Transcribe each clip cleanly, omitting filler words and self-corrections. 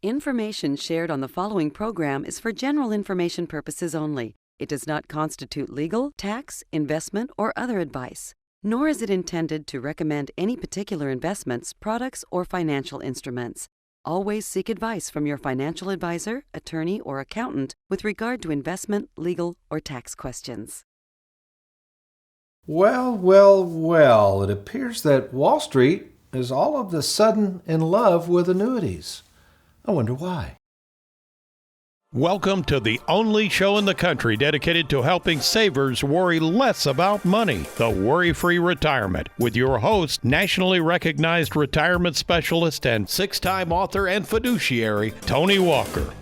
Information shared on the following program is for general information purposes only. It does not constitute legal, tax, investment, or other advice, nor is it intended to recommend any particular investments, products, or financial instruments. Always seek advice from your financial advisor, attorney, or accountant with regard to investment, legal, or tax questions. Well, it appears that Wall Street is all of a sudden in love with annuities. I wonder why. Welcome to the only show in the country dedicated to helping savers worry less about money, the WorryFree Retirement, with your host, nationally recognized retirement specialist and six-time author and fiduciary, Tony Walker.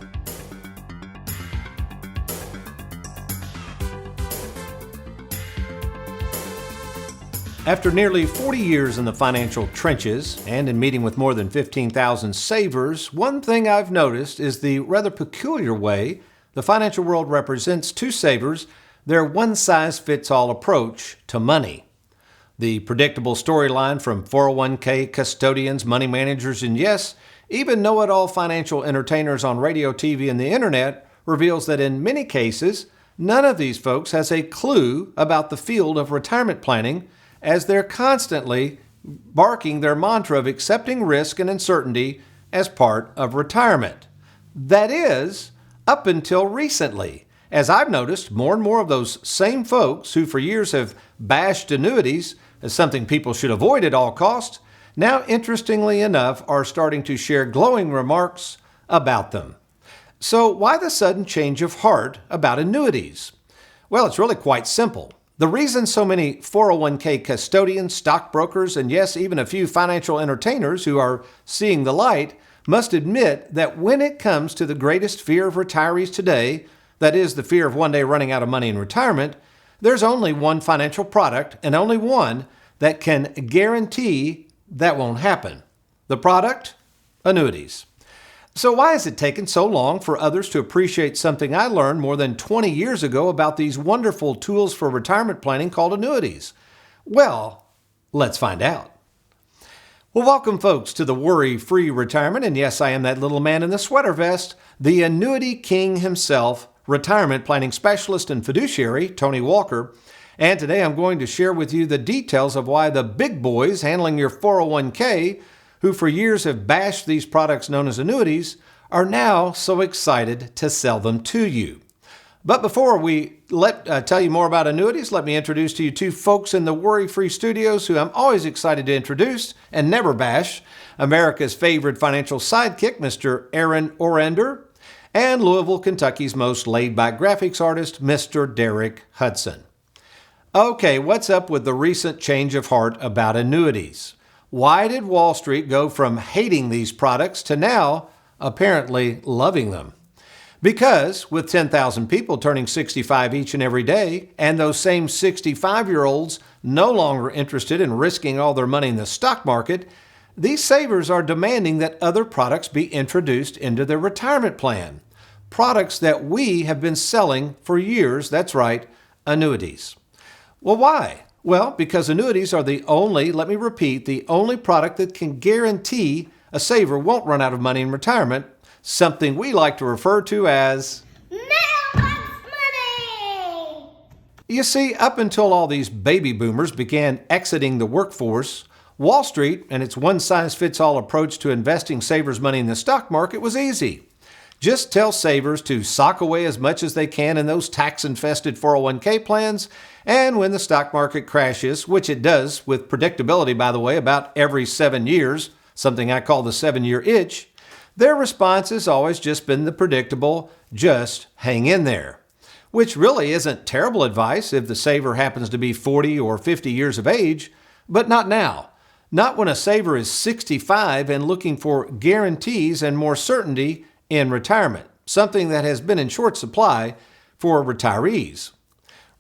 After nearly 40 years in the financial trenches and in meeting with more than 15,000 savers, one thing I've noticed is the rather peculiar way the financial world represents to savers their one-size-fits-all approach to money. The predictable storyline from 401k custodians, money managers, and yes, even know-it-all financial entertainers on radio, TV, and the internet reveals that in many cases, none of these folks has a clue about the field of retirement planning, as they're constantly barking their mantra of accepting risk and uncertainty as part of retirement. That is, up until recently, as I've noticed more and more of those same folks who for years have bashed annuities as something people should avoid at all costs, now interestingly enough are starting to share glowing remarks about them. So why the sudden change of heart about annuities? Well, it's really quite simple. The reason so many 401k custodians, stockbrokers, and yes, even a few financial entertainers who are seeing the light must admit that when it comes to the greatest fear of retirees today, that is the fear of one day running out of money in retirement, there's only one financial product and only one that can guarantee that won't happen. The product? Annuities. So why has it taken so long for others to appreciate something I learned more than 20 years ago about these wonderful tools for retirement planning called annuities? Well, let's find out. Well, welcome folks to the Worry-Free Retirement, and yes, I am that little man in the sweater vest, the annuity king himself, retirement planning specialist and fiduciary, Tony Walker. And today I'm going to share with you the details of why the big boys handling your 401k, who for years have bashed these products known as annuities, are now so excited to sell them to you. But before we tell you more about annuities, let me introduce to you two folks in the Worry-Free Studios who I'm always excited to introduce and never bash. America's favorite financial sidekick, Mr. Aaron Orender, and Louisville, Kentucky's most laid-back graphics artist, Mr. Derek Hudson. Okay, what's up with the recent change of heart about annuities? Why did Wall Street go from hating these products to now apparently loving them? Because with 10,000 people turning 65 each and every day, and those same 65-year-olds no longer interested in risking all their money in the stock market, these savers are demanding that other products be introduced into their retirement plan. Products that we have been selling for years, that's right, annuities. Well, why? Well, because annuities are the only product that can guarantee a saver won't run out of money in retirement, something we like to refer to as mailbox money. You see, up until all these baby boomers began exiting the workforce, Wall Street and its one-size-fits-all approach to investing savers' money in the stock market was easy. Just tell savers to sock away as much as they can in those tax-infested 401k plans, and when the stock market crashes, which it does with predictability, by the way, about every 7 years, something I call the 7-year itch, their response has always just been the predictable, just hang in there. Which really isn't terrible advice if the saver happens to be 40 or 50 years of age, but not now. Not when a saver is 65 and looking for guarantees and more certainty in retirement, something that has been in short supply for retirees.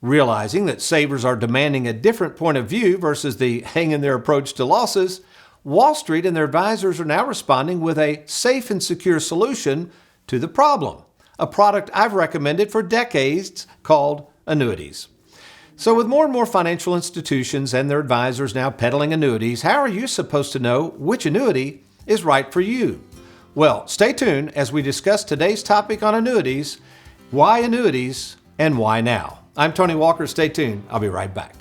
Realizing that savers are demanding a different point of view versus the hang-in-there approach to losses, Wall Street and their advisors are now responding with a safe and secure solution to the problem, a product I've recommended for decades called annuities. So with more and more financial institutions and their advisors now peddling annuities, how are you supposed to know which annuity is right for you? Well, stay tuned as we discuss today's topic on annuities, why annuities, and why now. I'm Tony Walker. Stay tuned. I'll be right back.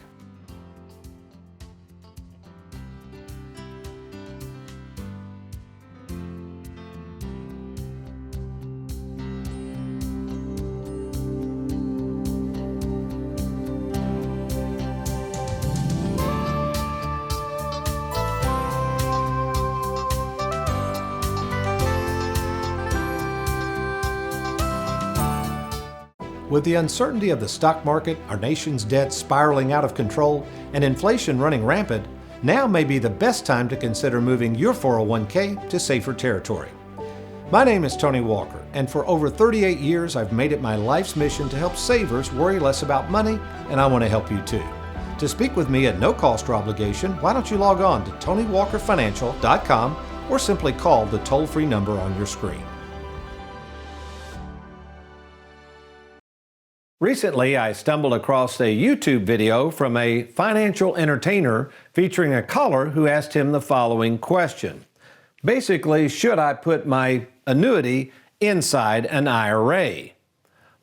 With the uncertainty of the stock market, our nation's debt spiraling out of control, and inflation running rampant, now may be the best time to consider moving your 401k to safer territory. My name is Tony Walker, and for over 38 years I've made it my life's mission to help savers worry less about money, and I want to help you too. To speak with me at no cost or obligation, why don't you log on to TonyWalkerFinancial.com or simply call the toll-free number on your screen. Recently, I stumbled across a YouTube video from a financial entertainer featuring a caller who asked him the following question. Basically, should I put my annuity inside an IRA?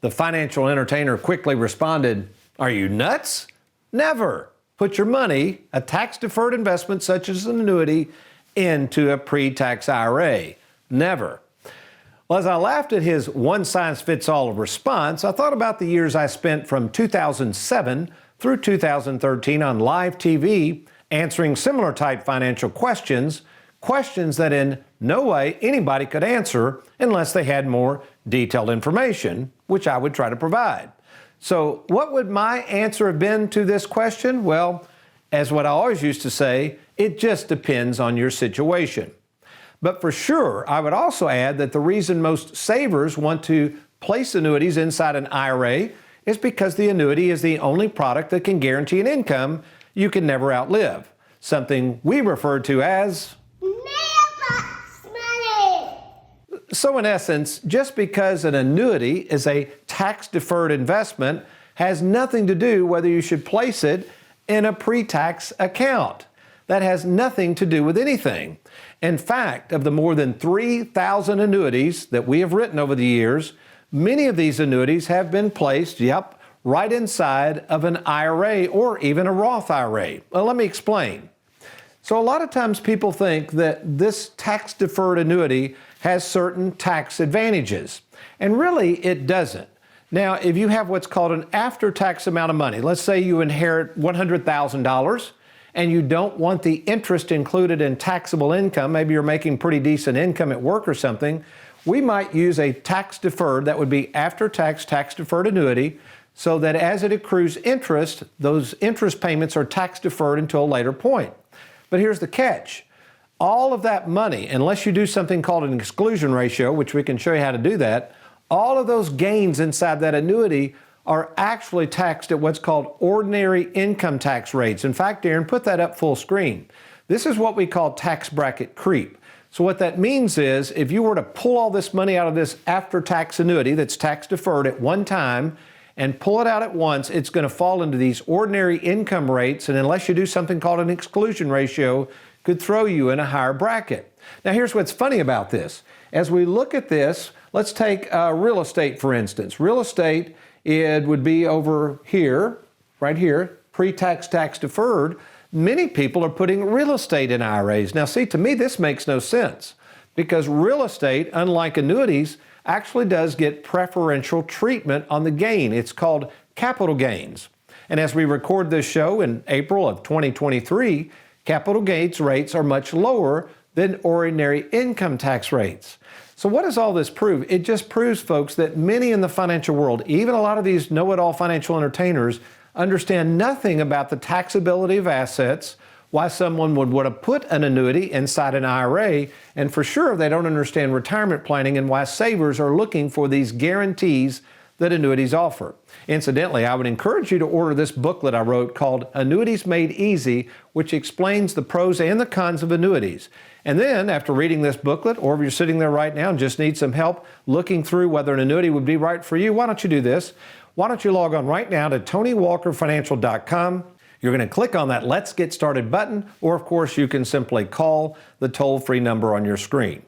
The financial entertainer quickly responded, "Are you nuts? Never. Put your money, a tax-deferred investment such as an annuity, into a pre-tax IRA. Never." Well, as I laughed at his one-size-fits-all response, I thought about the years I spent from 2007 through 2013 on live TV answering similar type financial questions that in no way anybody could answer unless they had more detailed information, which I would try to provide. So what would my answer have been to this question? Well, as what I always used to say, it just depends on your situation. But for sure, I would also add that the reason most savers want to place annuities inside an IRA is because the annuity is the only product that can guarantee an income you can never outlive, something we refer to as mailbox money. So in essence, just because an annuity is a tax-deferred investment has nothing to do whether you should place it in a pre-tax account. That has nothing to do with anything. In fact, of the more than 3,000 annuities that we have written over the years, many of these annuities have been placed, right inside of an IRA or even a Roth IRA. Well, let me explain. So a lot of times people think that this tax-deferred annuity has certain tax advantages, and really it doesn't. Now, if you have what's called an after-tax amount of money, let's say you inherit $100,000, and you don't want the interest included in taxable income, maybe you're making pretty decent income at work or something, we might use a tax-deferred, that would be after-tax tax-deferred annuity, so that as it accrues interest, those interest payments are tax-deferred until a later point. But here's the catch. All of that money, unless you do something called an exclusion ratio, which we can show you how to do that, all of those gains inside that annuity are actually taxed at what's called ordinary income tax rates. In fact, Aaron, put that up full screen. This is what we call tax bracket creep. So what that means is if you were to pull all this money out of this after-tax annuity that's tax deferred at one time and pull it out at once, it's going to fall into these ordinary income rates, and unless you do something called an exclusion ratio, could throw you in a higher bracket. Now here's what's funny about this. As we look at this, let's take real estate for instance. Real estate, it would be over here, right here, pre-tax, tax deferred. Many people are putting real estate in IRAs. Now see, to me this makes no sense because real estate, unlike annuities, actually does get preferential treatment on the gain. It's called capital gains. And as we record this show in April of 2023, capital gains rates are much lower than ordinary income tax rates. So what does all this prove? It just proves, folks, that many in the financial world, even a lot of these know-it-all financial entertainers, understand nothing about the taxability of assets, why someone would want to put an annuity inside an IRA, and for sure they don't understand retirement planning and why savers are looking for these guarantees that annuities offer. Incidentally, I would encourage you to order this booklet I wrote called Annuities Made Easy, which explains the pros and the cons of annuities. And then, after reading this booklet, or if you're sitting there right now and just need some help looking through whether an annuity would be right for you, why don't you do this? Why don't you log on right now to TonyWalkerFinancial.com. You're going to click on that Let's Get Started button, or of course you can simply call the toll-free number on your screen.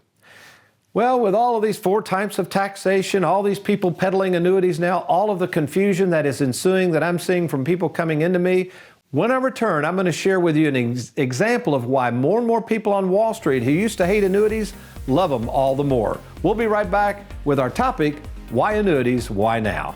Well, with all of these 4 types of taxation, all these people peddling annuities now, all of the confusion that is ensuing that I'm seeing from people coming into me, when I return, I'm going to share with you an example of why more and more people on Wall Street who used to hate annuities love them all the more. We'll be right back with our topic, why annuities, why now?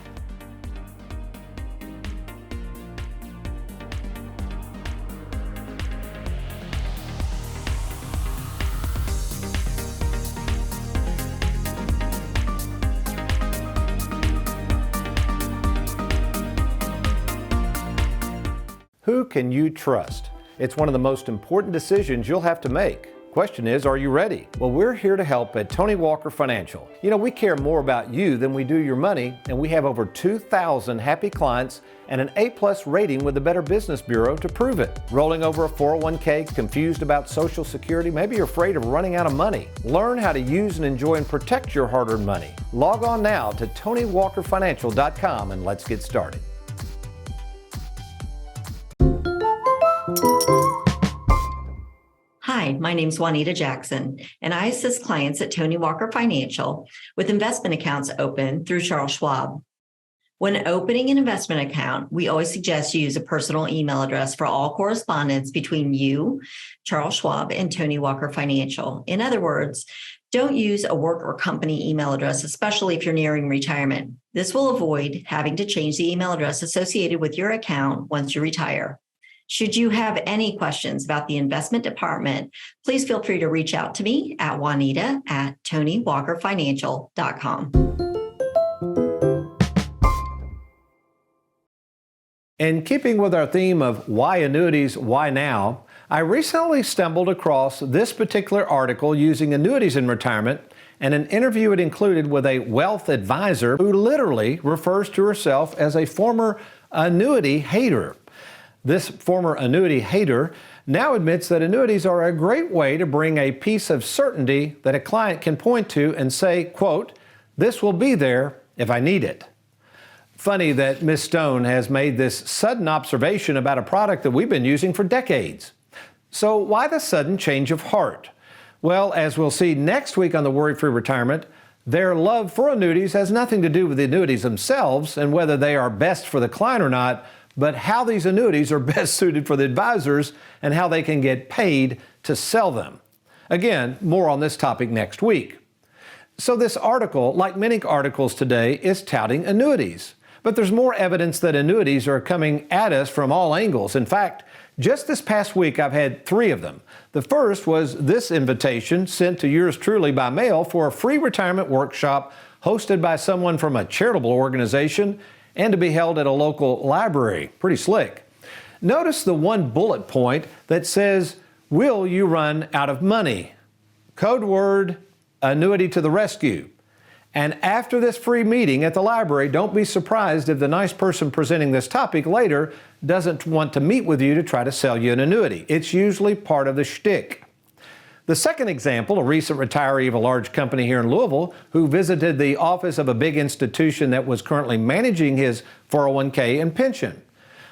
Who can you trust? It's one of the most important decisions you'll have to make. Question is, are you ready? Well, we're here to help at Tony Walker Financial. You know, we care more about you than we do your money, and we have over 2,000 happy clients and an A+ rating with the Better Business Bureau to prove it. Rolling over a 401k, confused about Social Security, maybe you're afraid of running out of money. Learn how to use and enjoy and protect your hard-earned money. Log on now to TonyWalkerFinancial.com and let's get started. Hi, my name is Juanita Jackson, and I assist clients at Tony Walker Financial with investment accounts open through Charles Schwab. When opening an investment account, we always suggest you use a personal email address for all correspondence between you, Charles Schwab, and Tony Walker Financial. In other words, don't use a work or company email address, especially if you're nearing retirement. This will avoid having to change the email address associated with your account once you retire. Should you have any questions about the investment department, please feel free to reach out to me at Juanita@TonyWalkerFinancial.com. In keeping with our theme of why annuities, why now, I recently stumbled across this particular article using annuities in retirement and an interview it included with a wealth advisor who literally refers to herself as a former annuity hater. This former annuity hater now admits that annuities are a great way to bring a piece of certainty that a client can point to and say, quote, "This will be there if I need it." Funny that Ms. Stone has made this sudden observation about a product that we've been using for decades. So why the sudden change of heart? Well, as we'll see next week on the WorryFree Retirement, their love for annuities has nothing to do with the annuities themselves and whether they are best for the client or not, but how these annuities are best suited for the advisors and how they can get paid to sell them. Again, more on this topic next week. So this article, like many articles today, is touting annuities. But there's more evidence that annuities are coming at us from all angles. In fact, just this past week, I've had 3 of them. The first was this invitation sent to yours truly by mail for a free retirement workshop hosted by someone from a charitable organization and to be held at a local library. Pretty slick. Notice the one bullet point that says, "Will you run out of money?" Code word, annuity to the rescue. And after this free meeting at the library, don't be surprised if the nice person presenting this topic later doesn't want to meet with you to try to sell you an annuity. It's usually part of the shtick. The second example, a recent retiree of a large company here in Louisville who visited the office of a big institution that was currently managing his 401k and pension.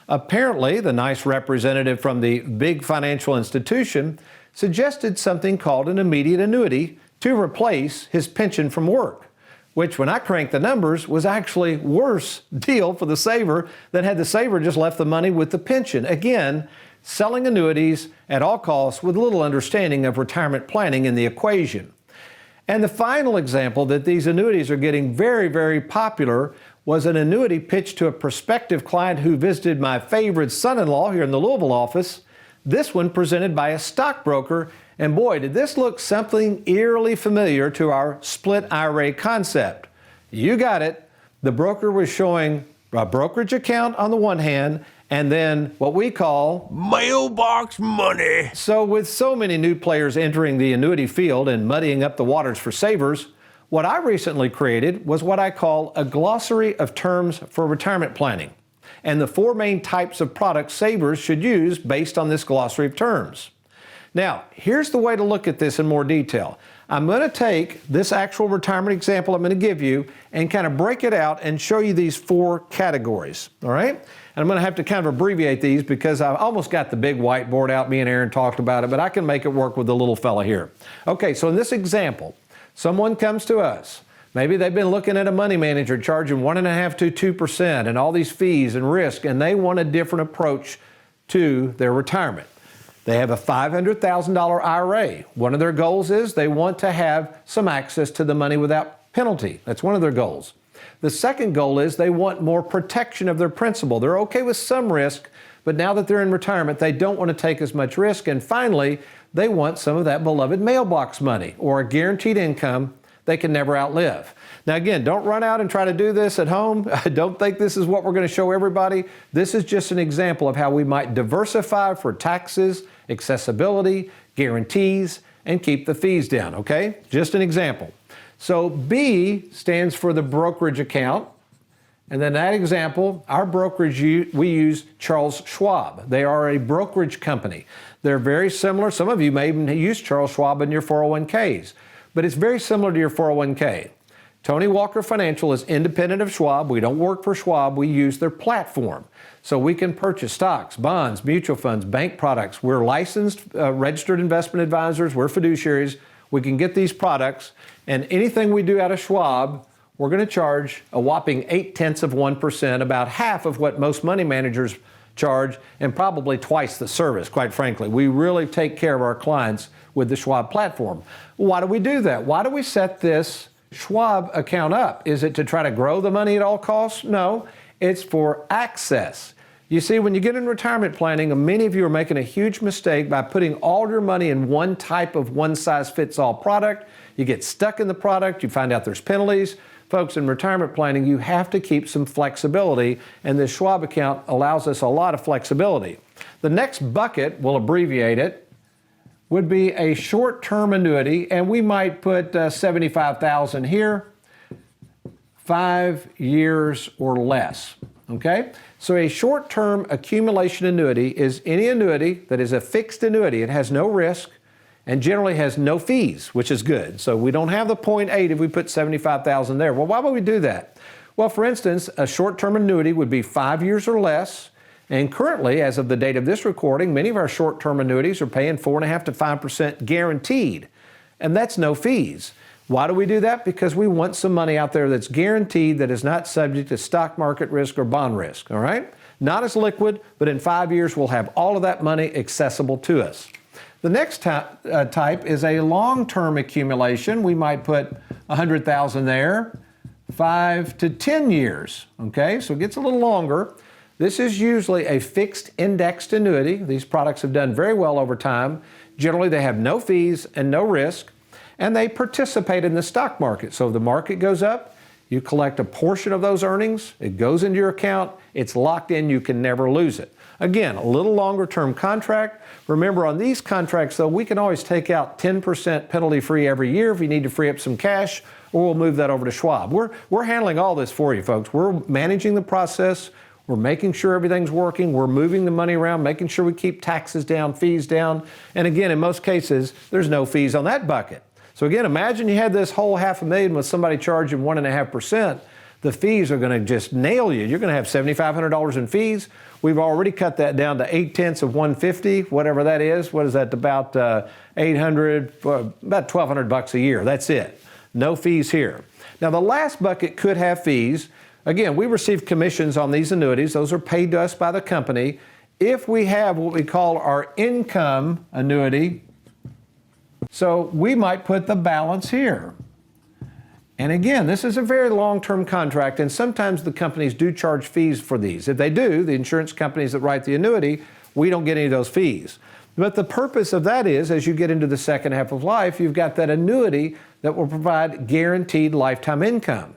Apparently, the nice representative from the big financial institution suggested something called an immediate annuity to replace his pension from work, which when I cranked the numbers was actually worse deal for the saver than had the saver just left the money with the pension. Again, selling annuities at all costs with little understanding of retirement planning in the equation. And the final example that these annuities are getting very, very popular was an annuity pitched to a prospective client who visited my favorite son-in-law here in the Louisville office. This one presented by a stockbroker, and boy, did this look something eerily familiar to our split IRA concept. You got it. The broker was showing a brokerage account on the one hand, and then what we call mailbox money. So with so many new players entering the annuity field and muddying up the waters for savers, what I recently created was what I call a glossary of terms for retirement planning, and the 4 main types of products savers should use based on this glossary of terms. Now, here's the way to look at this in more detail. I'm going to take this actual retirement example I'm going to give you and kind of break it out and show you these 4 categories, all right? And I'm going to have to kind of abbreviate these because I almost got the big whiteboard out. Me and Aaron talked about it, but I can make it work with the little fella here. Okay, so in this example, Someone comes to us. Maybe they've been looking at a money manager charging 1.5% to 2% and all these fees and risk, and they want a different approach to their retirement. They have a $500,000 IRA. One of their goals is they want to have some access to the money without penalty. That's one of their goals. The second goal is they want more protection of their principal. They're okay with some risk, but now that they're in retirement, they don't want to take as much risk. And finally, they want some of that beloved mailbox money or a guaranteed income they can never outlive. Now again, don't run out and try to do this at home. I don't think this is what we're going to show everybody. This is just an example of how we might diversify for taxes, accessibility, guarantees, and keep the fees down, okay? Just an example. So B stands for the brokerage account. And then that example, our brokerage, we use Charles Schwab. They are a brokerage company. They're very similar. Some of you may even use Charles Schwab in your 401ks. But it's very similar to your 401k. Tony Walker Financial is independent of Schwab. We don't work for Schwab. We use their platform. So we can purchase stocks, bonds, mutual funds, bank products. We're licensed, registered investment advisors. We're fiduciaries. We can get these products. And anything we do out of Schwab, we're going to charge a whopping 0.8%, about half of what most money managers charge, and probably twice the service, quite frankly. We really take care of our clients with the Schwab platform. Why do we do that? Why do we set this Schwab account up? Is it to try to grow the money at all costs? No, it's for access. You see, when you get in retirement planning, many of you are making a huge mistake by putting all your money in one type of one-size-fits-all product. You get stuck in the product, you find out there's penalties. Folks, in retirement planning, you have to keep some flexibility, and this Schwab account allows us a lot of flexibility. The next bucket, we'll abbreviate it, would be a short-term annuity, and we might put $75,000 here, 5 years or less, okay? So a short-term accumulation annuity is any annuity that is a fixed annuity. It has no risk and generally has no fees, which is good. So we don't have the 0.8 if we put $75,000 there. Well, why would we do that? Well, for instance, a short-term annuity would be 5 years or less. And currently, as of the date of this recording, many of our short-term annuities are paying 4.5% to 5% guaranteed. And that's no fees. Why do we do that? Because we want some money out there that's guaranteed, that is not subject to stock market risk or bond risk, all right? Not as liquid, but in 5 years, we'll have all of that money accessible to us. The next type is a long-term accumulation. We might put $100,000 there, 5 to 10 years, okay? So it gets a little longer. This is usually a fixed indexed annuity. These products have done very well over time. Generally, they have no fees and no risk, and they participate in the stock market. So if the market goes up, you collect a portion of those earnings, it goes into your account, it's locked in, you can never lose it. Again, a little longer term contract. Remember, on these contracts, though, we can always take out 10% penalty-free every year if you need to free up some cash, or we'll move that over to Schwab. We're handling all this for you, folks. We're managing the process. We're making sure everything's working. We're moving the money around, making sure we keep taxes down, fees down. And again, in most cases, there's no fees on that bucket. So again, imagine you had this whole $500,000 with somebody charging 1.5%. The fees are going to just nail you. You're going to have $7,500 in fees. We've already cut that down to 0.8%, whatever that is. What is that? About $800, about $1,200 a year. That's it. No fees here. Now, the last bucket could have fees. Again, we receive commissions on these annuities. Those are paid to us by the company. If we have what we call our income annuity, so we might put the balance here. And again, this is a very long-term contract, and sometimes the companies do charge fees for these. If they do, the insurance companies that write the annuity, we don't get any of those fees. But the purpose of that is, as you get into the second half of life, you've got that annuity that will provide guaranteed lifetime income.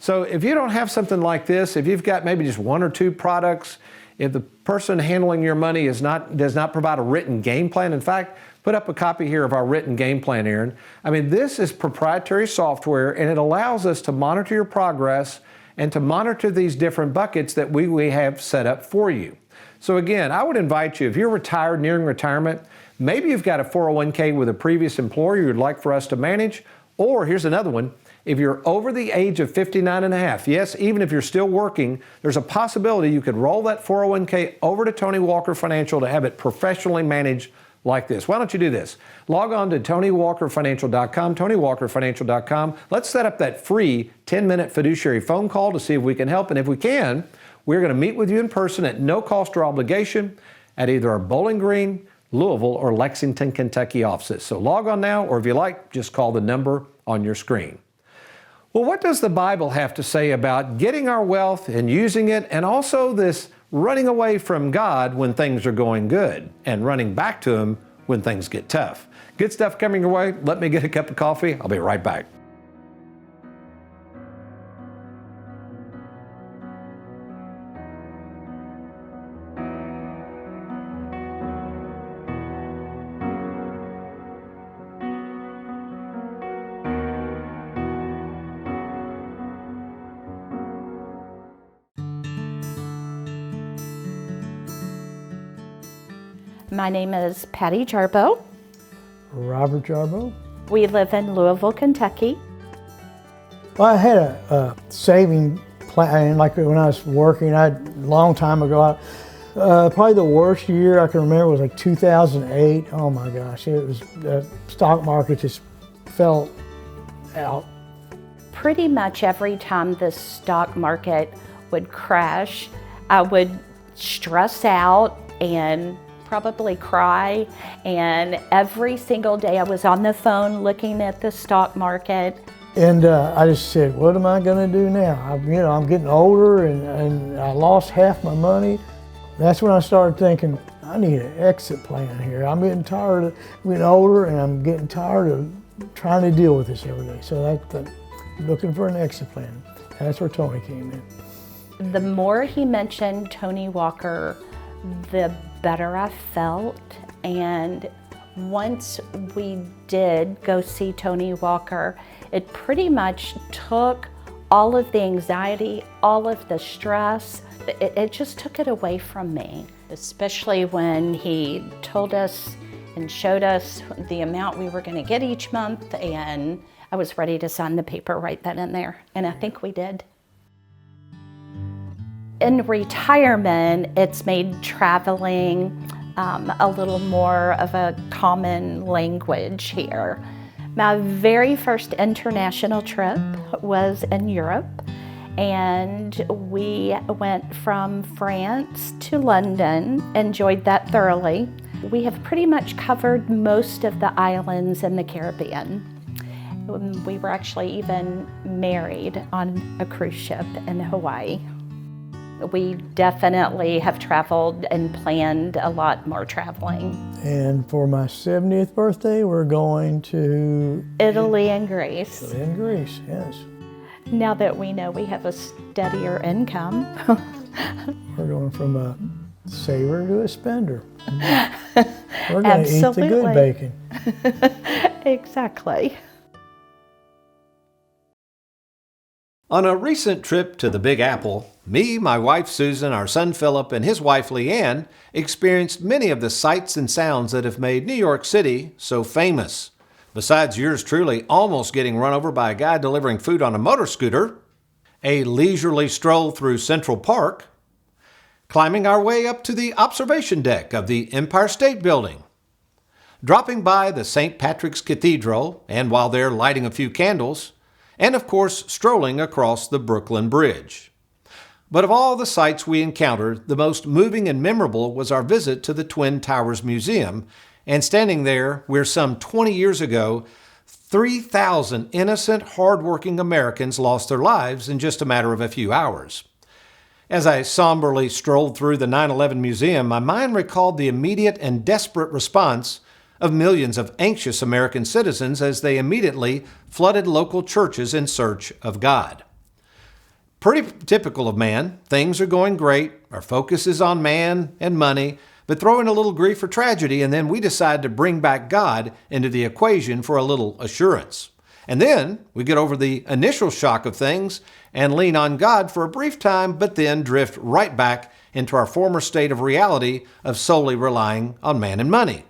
So if you don't have something like this, if you've got maybe just one or two products, if the person handling your money does not provide a written game plan, in fact, put up a copy here of our written game plan, Aaron. I mean, this is proprietary software, and it allows us to monitor your progress and to monitor these different buckets that we have set up for you. So again, I would invite you, if you're retired, nearing retirement, maybe you've got a 401k with a previous employer you'd like for us to manage, or here's another one, if you're over the age of 59 and a half, yes, even if you're still working, there's a possibility you could roll that 401k over to Tony Walker Financial to have it professionally managed like this. Why don't you do this? Log on to TonyWalkerFinancial.com, TonyWalkerFinancial.com. Let's set up that free 10-minute fiduciary phone call to see if we can help. And if we can, we're going to meet with you in person at no cost or obligation at either our Bowling Green, Louisville, or Lexington, Kentucky offices. So log on now, or if you like, just call the number on your screen. Well, what does the Bible have to say about getting our wealth and using it, and also this running away from God when things are going good and running back to Him when things get tough? Good stuff coming your way. Let me get a cup of coffee. I'll be right back. My name is Patty Jarbo. Robert Jarbo. We live in Louisville, Kentucky. Well, I had a saving plan, like when I was working, a long time ago. Probably the worst year I can remember was like 2008. Oh my gosh, it was, the stock market just fell out. Pretty much every time the stock market would crash, I would stress out and probably cry, and every single day I was on the phone looking at the stock market. And I just said, what am I going to do now? I'm getting older, and I lost half my money. That's when I started thinking, I need an exit plan here. I'm getting tired of getting older, and I'm getting tired of trying to deal with this every day. So looking for an exit plan. That's where Tony came in. The more he mentioned Tony Walker, the better I felt. And once we did go see Tony Walker, it pretty much took all of the anxiety, all of the stress. It just took it away from me, especially when he told us and showed us the amount we were going to get each month, and I was ready to sign the paper right then and there, and I think we did. In retirement, it's made traveling a little more of a common language here. My very first international trip was in Europe, and we went from France to London, enjoyed that thoroughly. We have pretty much covered most of the islands in the Caribbean. We were actually even married on a cruise ship in Hawaii. We definitely have traveled and planned a lot more traveling. And for my 70th birthday, we're going to Italy and Greece. Italy and Greece, yes. Now that we know we have a steadier income. We're going from a saver to a spender. We're going to eat the good bacon. Exactly. On a recent trip to the Big Apple, me, my wife Susan, our son Philip, and his wife Leanne experienced many of the sights and sounds that have made New York City so famous. Besides yours truly almost getting run over by a guy delivering food on a motor scooter, a leisurely stroll through Central Park, climbing our way up to the observation deck of the Empire State Building, dropping by the St. Patrick's Cathedral, and while there lighting a few candles, and of course strolling across the Brooklyn Bridge. But of all the sights we encountered, the most moving and memorable was our visit to the Twin Towers Museum, and standing there where some 20 years ago, 3,000 innocent, hardworking Americans lost their lives in just a matter of a few hours. As I somberly strolled through the 9/11 museum, my mind recalled the immediate and desperate response of millions of anxious American citizens as they immediately flooded local churches in search of God. Pretty typical of man. Things are going great. Our focus is on man and money, but throw in a little grief or tragedy, and then we decide to bring back God into the equation for a little assurance. And then we get over the initial shock of things and lean on God for a brief time, but then drift right back into our former state of reality of solely relying on man and money.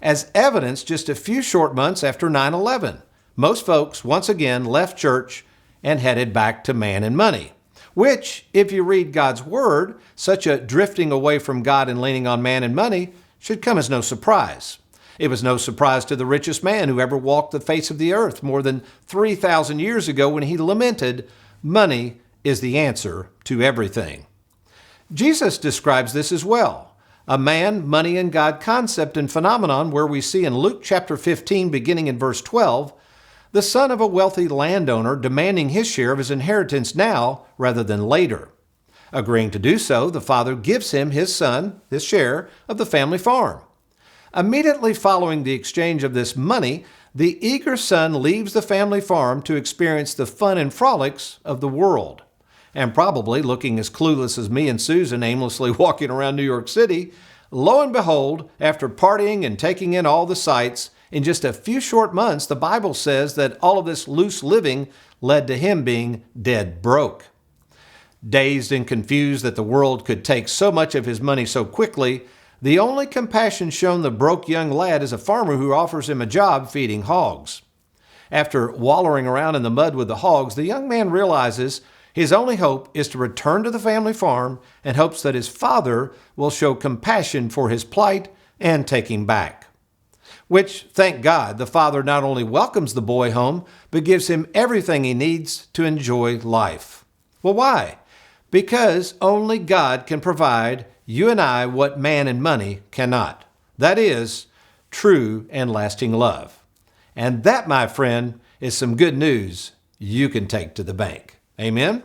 As evidence, just a few short months after 9/11, most folks once again left church and headed back to man and money, which, if you read God's Word, such a drifting away from God and leaning on man and money should come as no surprise. It was no surprise to the richest man who ever walked the face of the earth more than 3,000 years ago when he lamented, "Money is the answer to everything." Jesus describes this as well. A man, money, and God concept and phenomenon where we see in Luke chapter 15, beginning in verse 12, the son of a wealthy landowner demanding his share of his inheritance now rather than later. Agreeing to do so, the father gives him his son, his share of the family farm. Immediately following the exchange of this money, the eager son leaves the family farm to experience the fun and frolics of the world. And probably looking as clueless as me and Susan aimlessly walking around New York City, lo and behold, after partying and taking in all the sights, in just a few short months, the Bible says that all of this loose living led to him being dead broke. Dazed and confused that the world could take so much of his money so quickly, the only compassion shown the broke young lad is a farmer who offers him a job feeding hogs. After wallowing around in the mud with the hogs, the young man realizes his only hope is to return to the family farm and hopes that his father will show compassion for his plight and take him back. Which, thank God, the father not only welcomes the boy home, but gives him everything he needs to enjoy life. Well, why? Because only God can provide you and I what man and money cannot. That is true and lasting love. And that, my friend, is some good news you can take to the bank. Amen?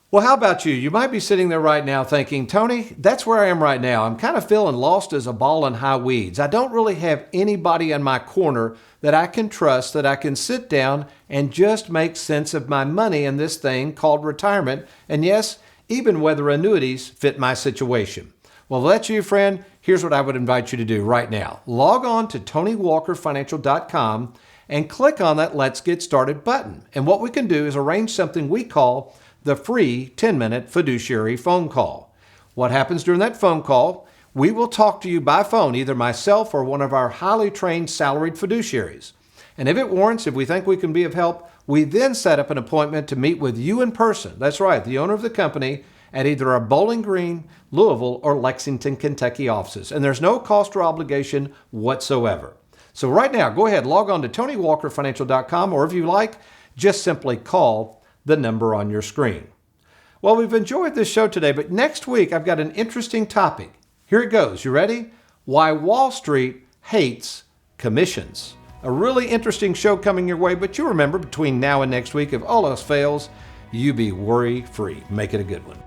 Well, how about you? You might be sitting there right now thinking, Tony, that's where I am right now. I'm kind of feeling lost as a ball in high weeds. I don't really have anybody in my corner that I can trust, that I can sit down and just make sense of my money in this thing called retirement. And yes, even whether annuities fit my situation. Well, if that's you, friend, here's what I would invite you to do right now. Log on to TonyWalkerFinancial.com and click on that Let's Get Started button. And what we can do is arrange something we call the free 10-minute fiduciary phone call. What happens during that phone call? We will talk to you by phone, either myself or one of our highly trained salaried fiduciaries. And if it warrants, if we think we can be of help, we then set up an appointment to meet with you in person. That's right, the owner of the company at either our Bowling Green, Louisville, or Lexington, Kentucky offices. And there's no cost or obligation whatsoever. So right now, go ahead, log on to TonyWalkerFinancial.com, or if you like, just simply call the number on your screen. Well, we've enjoyed this show today, but next week I've got an interesting topic. Here it goes. You ready? Why Wall Street hates commissions. A really interesting show coming your way, but you remember, between now and next week, if all else fails, you be worry-free. Make it a good one.